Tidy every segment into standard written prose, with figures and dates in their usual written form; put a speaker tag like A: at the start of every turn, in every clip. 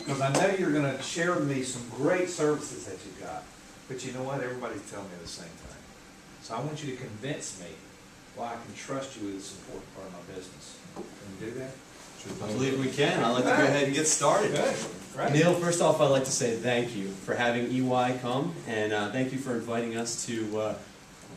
A: because I know you're going to share with me some great services that you've got. But you know what? Everybody's telling me the same thing. So I want you to convince me why I can trust you with this important part of my business. Can you do that?
B: I believe we can. I'd like to go ahead and get started.
A: Good. Right.
B: Neil, first off, I'd like to say thank you for having EY come, and thank you for inviting us to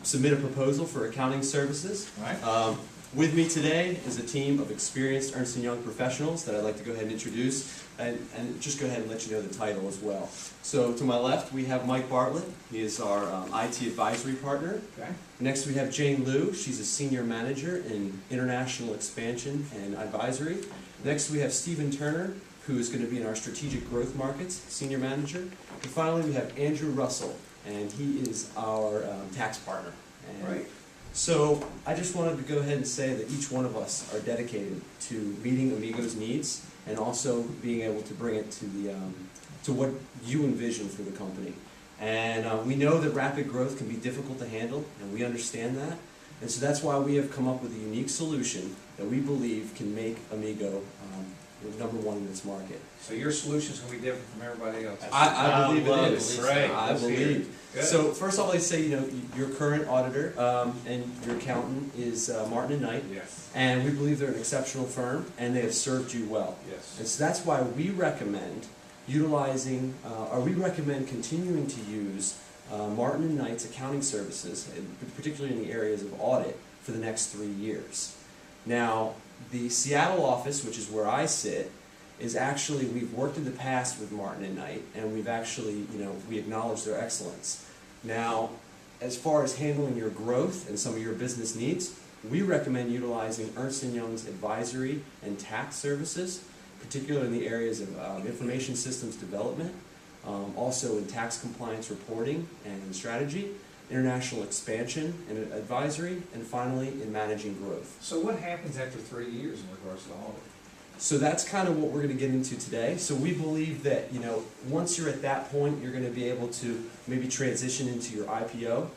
B: submit a proposal for accounting services.
A: Right.
B: With me today is a team of experienced Ernst & Young professionals that I'd like to go ahead and introduce, and just go ahead and let you know the title as well. So to my left, we have Mike Bartlett. He is our IT advisory partner.
A: Okay.
B: Next, we have Jane Liu. She's a senior manager in international expansion and advisory. Next, we have Stephen Turner, who is going to be in our strategic growth markets, senior manager. And finally, we have Andrew Russell, and he is our tax partner. And
A: Right.
B: so I just wanted to go ahead and say that each one of us are dedicated to meeting Amigo's needs and also being able to bring it to the to what you envision for the company. And we know that rapid growth can be difficult to handle, and we understand that. And so that's why we have come up with a unique solution that we believe can make Amigo number one in this market.
A: So your solution's going to be different from everybody else's.
B: I believe it is.
A: Right.
B: I believe.
A: Good.
B: So first off, I'd say, your current auditor and your accountant is Martin & Knight.
A: Yes.
B: And we believe they're an exceptional firm, and they have served you well.
A: Yes.
B: And so that's why we recommend utilizing, or we recommend continuing to use Martin & Knight's accounting services, particularly in the areas of audit, for the next 3 years. Now, the Seattle office, which is where I sit, is actually, we've worked in the past with Martin & Knight, and we've actually, we acknowledge their excellence. Now, as far as handling your growth and some of your business needs, we recommend utilizing Ernst & Young's advisory and tax services, particularly in the areas of information systems development, also in tax compliance reporting and strategy, international expansion and advisory, and finally in managing growth.
A: So what happens after 3 years in regards to audit?
B: So that's kind of what we're going to get into today. So we believe that, once you're at that point, you're going to be able to maybe transition into your IPO,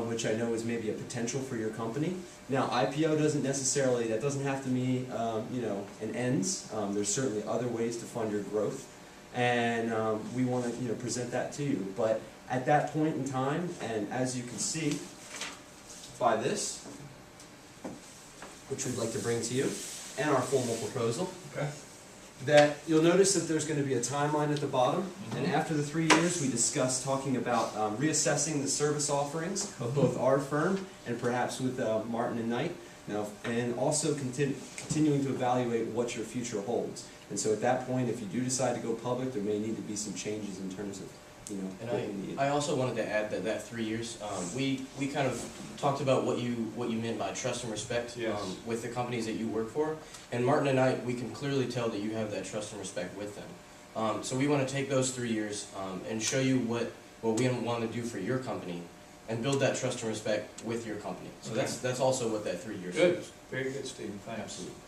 B: which I know is maybe a potential for your company. Now, IPO doesn't necessarily, that doesn't have to mean, an ends. There's certainly other ways to fund your growth. And we want to, present that to you. But at that point in time, and as you can see by this, which we'd like to bring to you, and our formal proposal,
A: Okay.
B: that you'll notice that there's going to be a timeline at the bottom, and after the 3 years we discussed talking about reassessing the service offerings of both our firm and perhaps with Martin & Knight, and also continuing to evaluate what your future holds. And so at that point, if you do decide to go public, there may need to be some changes in terms of
C: And I also wanted to add that 3 years, we kind of talked about what you meant by trust and respect.
A: Yes.
C: With the companies that you work for. And Martin & Knight, we can clearly tell that you have that trust and respect with them. So we want to take those 3 years and show you what we want to do for your company and build that trust and respect with your company. So
A: Okay.
C: that's also what that 3 years
A: Good.
C: is.
A: Very good, Stephen. Thanks.
C: Absolutely.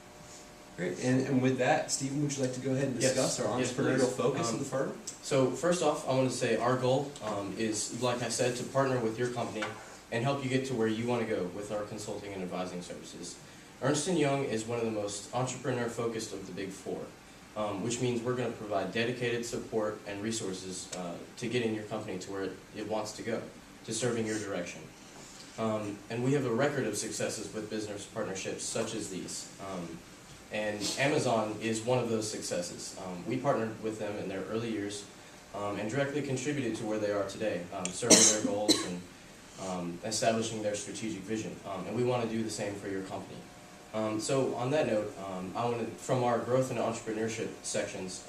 B: Great. And with that, Stephen, would you like to go ahead and discuss our
C: Yes,
B: entrepreneurial
C: please.
B: focus of the firm?
C: So first off, I want to say our goal is, like I said, to partner with your company and help you get to where you want to go with our consulting and advising services. Ernst & Young is one of the most entrepreneur-focused of the Big Four, which means we're going to provide dedicated support and resources to getting your company to where it wants to go, to serving your direction. And we have a record of successes with business partnerships such as these. And Amazon is one of those successes. We partnered with them in their early years and directly contributed to where they are today, serving their goals and establishing their strategic vision. And we want to do the same for your company. So on that note, I want to, from our growth and entrepreneurship sections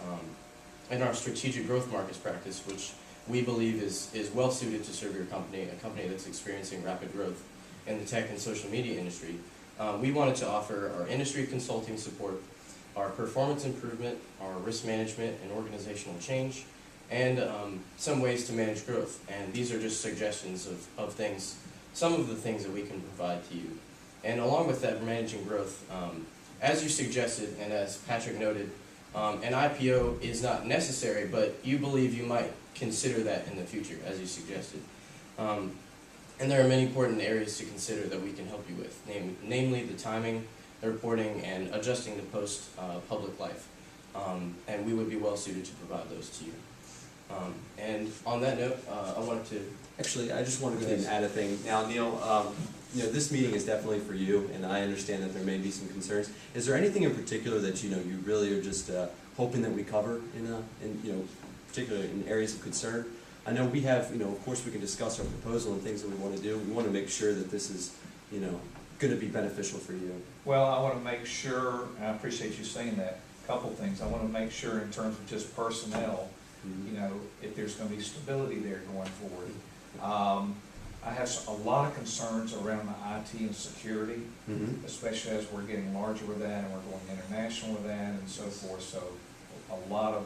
C: and our strategic growth markets practice, which we believe is well suited to serve your company, a company that's experiencing rapid growth in the tech and social media industry, we wanted to offer our industry consulting support, our performance improvement, our risk management and organizational change, and some ways to manage growth. And these are just suggestions of things, some of the things that we can provide to you. And along with that, managing growth, as you suggested and as Patrick noted, an IPO is not necessary, but you believe you might consider that in the future, as you suggested. And there are many important areas to consider that we can help you with, namely the timing, the reporting, and adjusting to post-public life. and we would be well suited to provide those to you. And on that note, I wanted to.
B: Actually, I just wanted to add a thing. Now, Neil, you know, this meeting is definitely for you, and I understand that there may be some concerns. Is there anything in particular that you really are just hoping that we cover in particularly in areas of concern? I know we have, of course, we can discuss our proposal and things that we want to do. We want to make sure that this is, going to be beneficial for you.
A: Well, I want to make sure, and I appreciate you saying that, a couple things. I want to make sure in terms of just personnel, if there's going to be stability there going forward. I have a lot of concerns around the IT and security, especially as we're getting larger with that and we're going international with that and so forth. So a lot of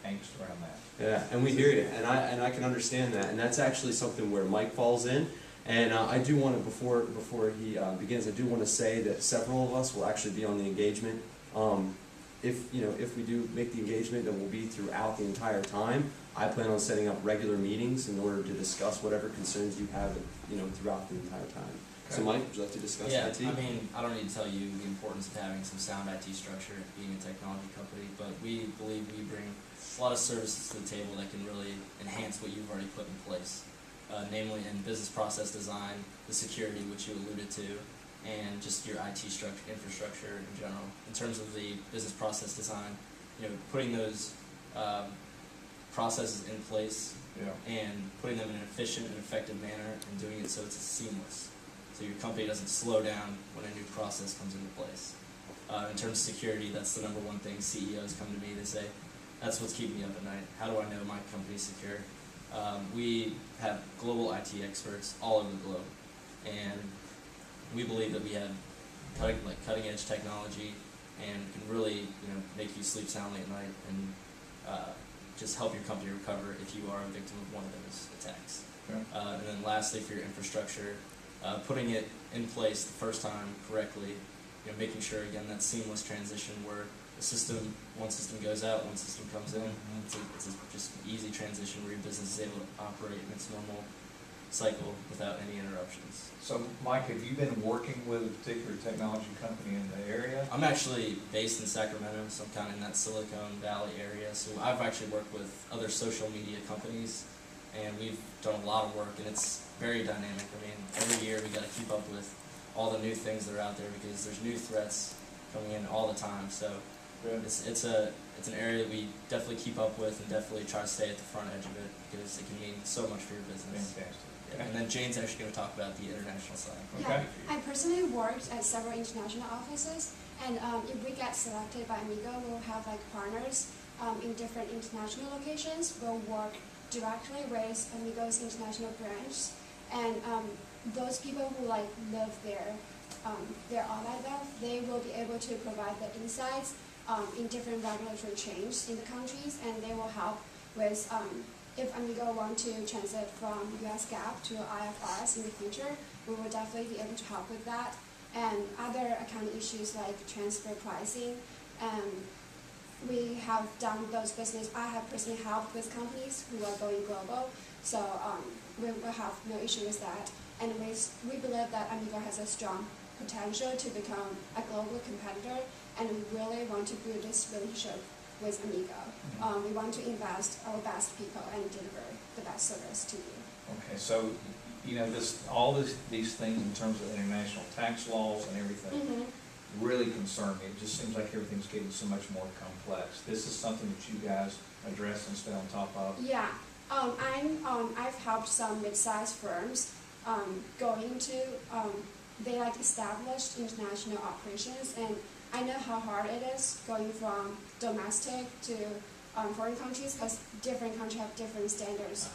A: angst around that.
B: Yeah, and we hear you, and I can understand that, and that's actually something where Mike falls in. And I do want to, before he begins, I do want to say that several of us will actually be on the engagement. If we do make the engagement, then we'll be throughout the entire time. I plan on setting up regular meetings in order to discuss whatever concerns you have, throughout the entire time. Okay. So Mike, would you like to discuss IT?
D: Yeah, I mean, I don't need to tell you the importance of having some sound IT structure, being a technology company, but we believe we bring a lot of services to the table that can really enhance what you've already put in place. Namely in business process design, the security, which you alluded to, and just your IT infrastructure in general. In terms of the business process design, putting those processes in place and putting them in an efficient and effective manner and doing it so it's seamless. So your company doesn't slow down when a new process comes into place. In terms of security, that's the number one thing CEOs come to me, they say, that's what's keeping me up at night. How do I know my company's secure? We have global IT experts all over the globe, and we believe that we have cutting edge technology and can really make you sleep soundly at night and just help your company recover if you are a victim of one of those attacks.
A: Okay.
D: And then lastly, for your infrastructure, putting it in place the first time correctly, making sure again that seamless transition where one system goes out, one system comes in. It's just an easy transition where your business is able to operate in its normal cycle without any interruptions.
A: So, Mike, have you been working with a particular technology company in the area?
D: I'm actually based in Sacramento, so I'm kind of in that Silicon Valley area. So I've actually worked with other social media companies, and we've done a lot of work, and it's very dynamic. I mean, every year we got to keep up with all the new things that are out there because there's new threats coming in all the time. So. It's an area that we definitely keep up with and definitely try to stay at the front edge of it because it can mean so much for your business.
A: Fantastic.
D: Yeah. And then Jane's actually going to talk about the international side.
A: Okay.
E: Yeah, I personally worked at several international offices, and if we get selected by Amigo, we'll have partners in different international locations. We'll work directly with Amigo's international branch, and those people who live there, all like that, they will be able to provide the insights in different regulatory changes in the countries, and they will help with if Amigo want to transit from US GAAP to IFRS in the future, we will definitely be able to help with that. And other accounting issues like transfer pricing, we have done those business. I have personally helped with companies who are going global, so we will have no issue with that. And we believe that Amigo has a strong potential to become a global competitor, and we really want to build this relationship with Amigo. We want to invest our best people and deliver the best service to you.
A: Okay, so these things in terms of international tax laws and everything really concern me. It just seems like everything's getting so much more complex. This is something that you guys address and stay on top of.
E: Yeah, I've helped some mid-sized firms going to they established international operations, and I know how hard it is going from domestic to foreign countries because different countries have different standards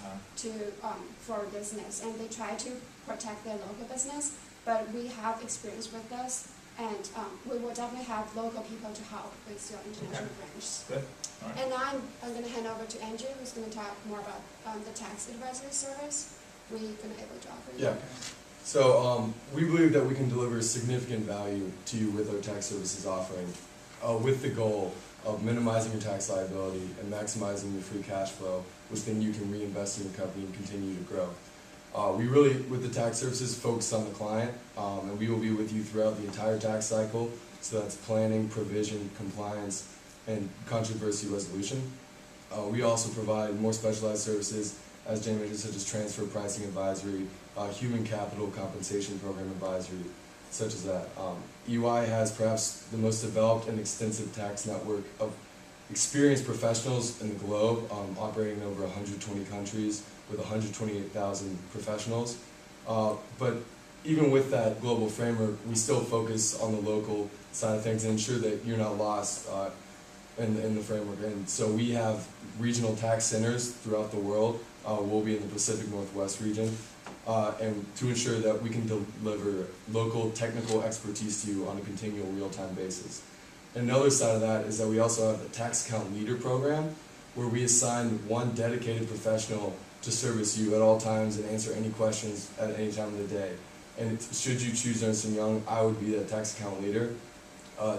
E: for business, and they try to protect their local business. But we have experience with this, and we will definitely have local people to help with your international branch.
A: Good. All right.
E: And now I'm going to hand over to Andrew, who's going to talk more about the tax advisory service we're going to be able to offer you.
F: Yeah. So we believe that we can deliver significant value to you with our tax services offering, with the goal of minimizing your tax liability and maximizing your free cash flow, which then you can reinvest in your company and continue to grow. We really, with the tax services, focus on the client, and we will be with you throughout the entire tax cycle. So that's planning, provision, compliance, and controversy resolution. We also provide more specialized services, as Jay mentioned, such as transfer pricing advisory, human capital compensation program advisory, such as that. EY has perhaps the most developed and extensive tax network of experienced professionals in the globe, operating in over 120 countries with 128,000 professionals. But even with that global framework, we still focus on the local side of things and ensure that you're not lost in the framework. And so we have regional tax centers throughout the world. We'll be in the Pacific Northwest region, and to ensure that we can deliver local technical expertise to you on a continual real-time basis. Another side of that is that we also have a tax account leader program where we assign one dedicated professional to service you at all times and answer any questions at any time of the day. And should you choose Ernst & Young, I would be the tax account leader.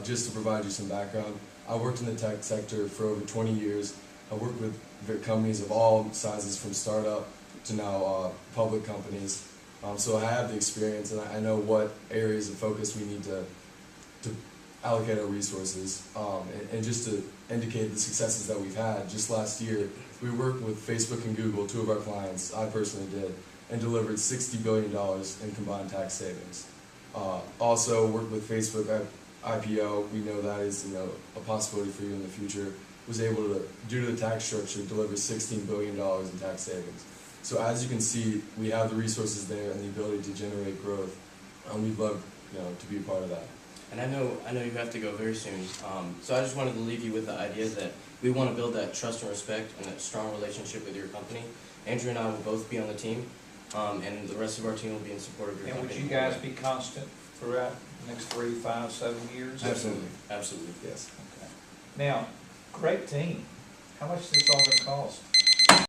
F: Just to provide you some background, I worked in the tech sector for over 20 years. I worked with companies of all sizes, from startup to now public companies. So I have the experience, and I know what areas of focus we need to allocate our resources. And just to indicate the successes that we've had, just last year, we worked with Facebook and Google, two of our clients, I personally did, and delivered $60 billion in combined tax savings. Also worked with Facebook at IPO. We know that is a possibility for you in the future. Was able to, due to the tax structure, deliver $16 billion in tax savings. So as you can see, we have the resources there and the ability to generate growth, and we'd love to be a part of that.
C: And I know you have to go very soon. So I just wanted to leave you with the idea that we want to build that trust and respect and that strong relationship with your company. Andrew and I will both be on the team, and the rest of our team will be in support of your
A: And
C: company.
A: would you guys be constant throughout the next 3, 5, 7 years?
C: Absolutely.
F: Yes.
A: Okay. Now, great team. How much is this all going to cost?